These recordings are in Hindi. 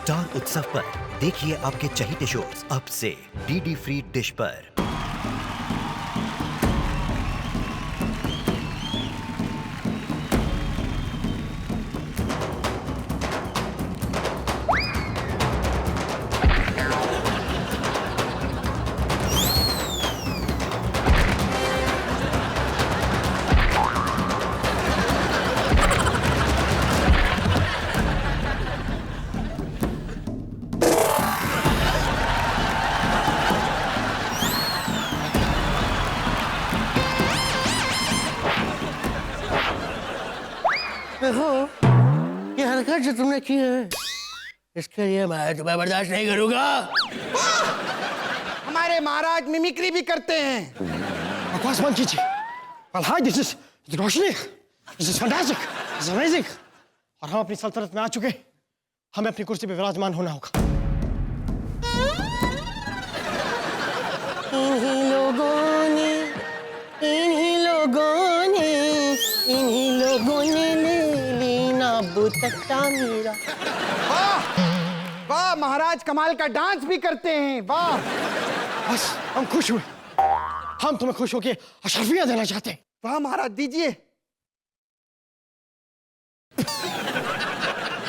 स्टार उत्सव पर देखिए आपके चहीते शोज अब से डीडी फ्री डिश पर। देखो ये हरकत जो तुमने की है इसके लिए मैं तुम्हें बर्दाश्त नहीं करूंगा। हमारे महाराज मिमिक्री भी करते हैं। बकवास बंद कीजिए। Well, this is Roshni, this is fantastic, this is amazing। और हम अपनी सल्तनत में आ चुके, हमें अपनी कुर्सी पे विराजमान होना होगा। इन्हीं लोगों ने ले लीना बुतट्टा मेरा। वाह वाह, महाराज कमाल का डांस भी करते हैं। वाह, बस हम खुश हुए, हम तुम्हें खुश होके अशर्फियां देना चाहते हैं। वाह महाराज, दीजिए।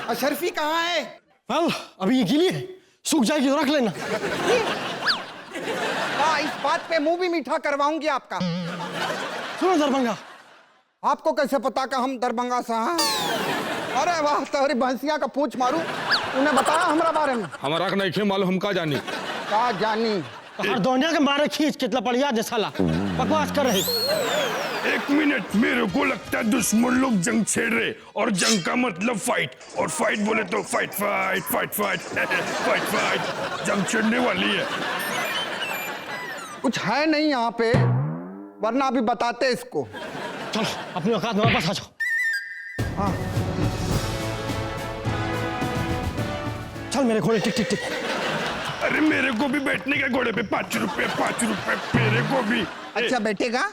अशर्फी कहाँ है? well, अभी ये गीली है, सूख जाएगी तो रख लेना। वाह, इस बात पे मुंह भी मीठा करवाऊंगी आपका। सुनो दरभंगा, आपको कैसे पता कि हम दरभंगा से हैं? अरे वाह, तेरी भैंसिया का पूछ मारू, उन्हें बताया हमारा बारे में? हमारा नहीं खे मालूम, हम का जानी। का जानी? हर दोनिया के मारे खींच कितना बढ़िया जैसा बकवास कर रही। एक मिनट, मेरे को लगता है दुश्मन लोग जंग छेड़ रहे, और जंग का मतलब फाइट, और फाइट बोले तो fight fight fight fight fight fight, जंग छेड़ने वाली है। कुछ है नहीं यहाँ पे, वरना अभी बताते इसको। चलो अपनी औकात में वापस आ जाओ। हाँ, चल मेरे घोड़े, टिक टिक टिक। अरे मेरे को भी बैठने का घोड़े पे 5 रुपए मेरे को भी। अच्छा बैठेगा?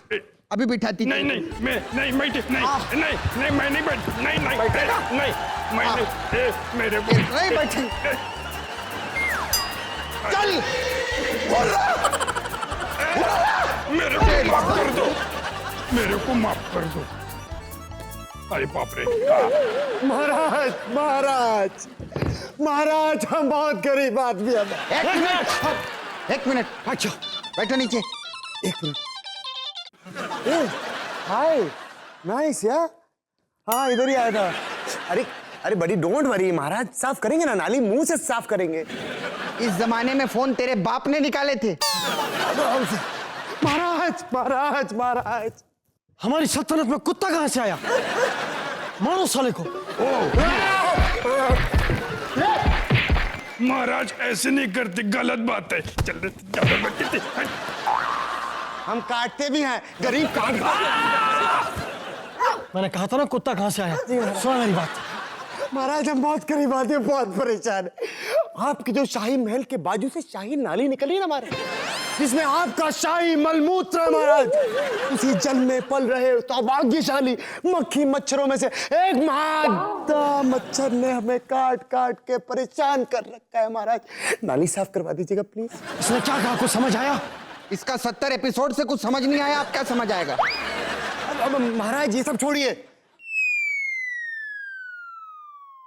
अभी बिठाती। नहीं नहीं, मैं नहीं बैठ, नहीं नहीं नहीं, मैं नहीं बैठ, नहीं नहीं बैठेगा? नहीं, मैं नहीं, मेरे को नहीं बैठे। चल, बोल रहा। मेरे को माफ कर दो, मेरे को माफ कर दो। अरे बाप रे। महाराज महाराज महाराज, हम बहुत गरीब आदमी हैं। एक मिनट, अच्छा बैठो नीचे। एक मिनट। हाय, नाइस यार। हाँ, इधर ही आया था। अरे अरे बड़ी डोंट वरी महाराज, साफ करेंगे ना, नाली मुंह से साफ करेंगे। इस जमाने में फोन तेरे बाप ने निकाले थे। महाराज महाराज महाराज, हमारी सल्तनत में कुत्ता कहाँ से आया? मारो साले को। महाराज ऐसे नहीं करते, गलत बात है। चल चल, हम काटते भी हैं, गरीब काट। मैंने कहा था ना कुत्ता कहाँ से आया। सुना मेरी बात। महाराज हम बहुत गरीब आदमी, बहुत परेशान है। आपके जो शाही महल के बाजू से शाही नाली निकली ना हमारे, जिसमें आपका शाही मलमूत्र है महाराज, उसी जल में पल रहे सौभाग्यशाली मक्खी मच्छरों में से एक मादा मच्छर ने हमें काट काट के परेशान कर रखा है महाराज। नाली साफ करवा दीजिएगा प्लीज। इसने क्या कहा, कुछ समझ आया? इसका 70 एपिसोड से कुछ समझ नहीं आया, आप क्या समझ आएगा? अब महाराज ये सब छोड़िए।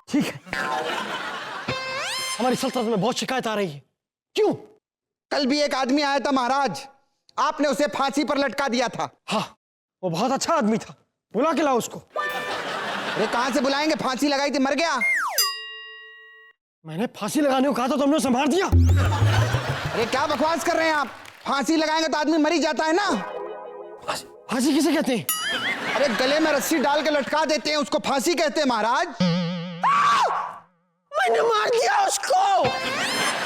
ठीक है, हमारी सल्तनत में बहुत शिकायत आ रही है। क्यों? कल भी एक आदमी आया था महाराज, आपने उसे फांसी पर लटका दिया था। हाँ, वो बहुत अच्छा आदमी था, बुला के लाओ उसको। अरे कहां से बुलाएंगे, फांसी लगाई थी, मर गया। मैंने फांसी लगाने को कहा था, तुमने उसे मार दिया। अरे क्या बकवास कर रहे हैं आप? फांसी लगाएंगे तो आदमी मर ही जाता है ना। फांसी किसे कहते हैं? अरे गले में रस्सी डाल के लटका देते हैं, उसको फांसी कहते हैं महाराज। मैंने मार दिया उसको।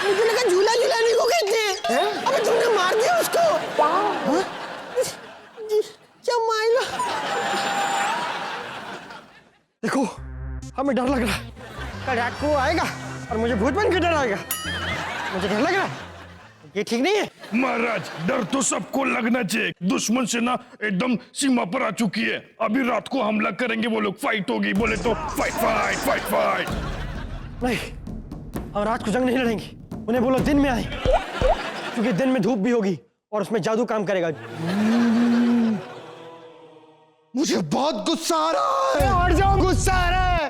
मुझे लगा झूला झूलाने को कहते हैं। अबे तुमने मार दिया उसको। क्या मायला? देखो, हमें डर लग रहा है। कल रात को आएगा और मुझे भूत बन के डराएगा। मुझे डर लग रहा है, ये ठीक नहीं है। महाराज डर तो सबको लगना चाहिए, दुश्मन सेना एकदम सीमा पर आ चुकी है। अभी रात को हमला करेंगे वो लोग, फाइट होगी, बोले तो फाइट फाइट फाइट फाइट। नहीं, हम रात को जंग नहीं लड़ेंगे। उन्हें बोलो दिन में आए, क्योंकि दिन में धूप भी होगी और उसमें जादू काम करेगा। मुझे बहुत गुस्सा आ रहा है। हट जाओ, गुस्सा आ रहा है।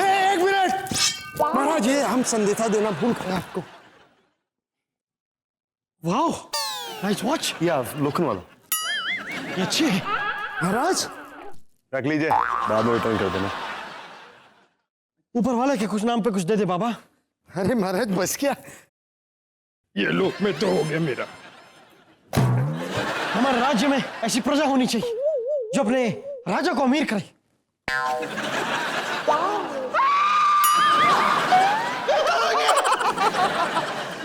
एक मिनट महाराज, ये हम संदेशा देना भूल गए आपको। Wow, nice watch. या लोखंड वाला ये अच्छी है। महाराज, रख लीजिए, बाद में रिटर्न कर देना। ऊपर वाला के कुछ नाम पे कुछ दे दे बाबा। अरे महाराज बस क्या, ये लो मैं तो हो गया मेरा। हमारे राज्य में ऐसी प्रजा होनी चाहिए जो अपने राजा को अमीर करे।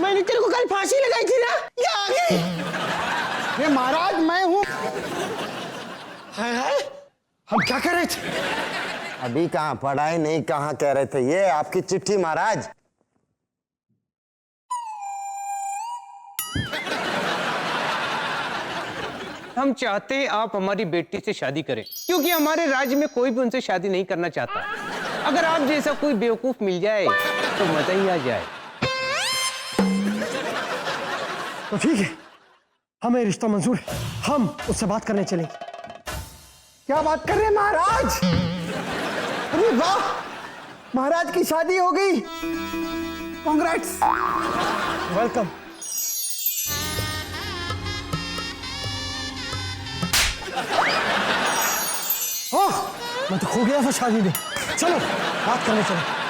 मैंने तेरे को कल फांसी लगाई थी ना, ये आ गई। ये महाराज मैं हूँ। हाय हाय, हम क्या कर रहे थे? अभी कहाँ पढ़ाई नहीं, कहाँ कह रहे थे, ये आपकी चिट्ठी महाराज। हम चाहते हैं आप हमारी बेटी से शादी करें, क्योंकि हमारे राज्य में कोई भी उनसे शादी नहीं करना चाहता। अगर आप जैसा कोई बेवकूफ मिल जाए तो मजा ही आ जाए। तो ठीक है, हमें रिश्ता मंजूर है, हम उससे बात करने चलेंगे। क्या बात कर रहे हैं महाराज? अरे वाह, महाराज की शादी हो गई। कांग्रेट्स। वेलकम। मैं तो खो गया था शादी में। चलो बात करने चले।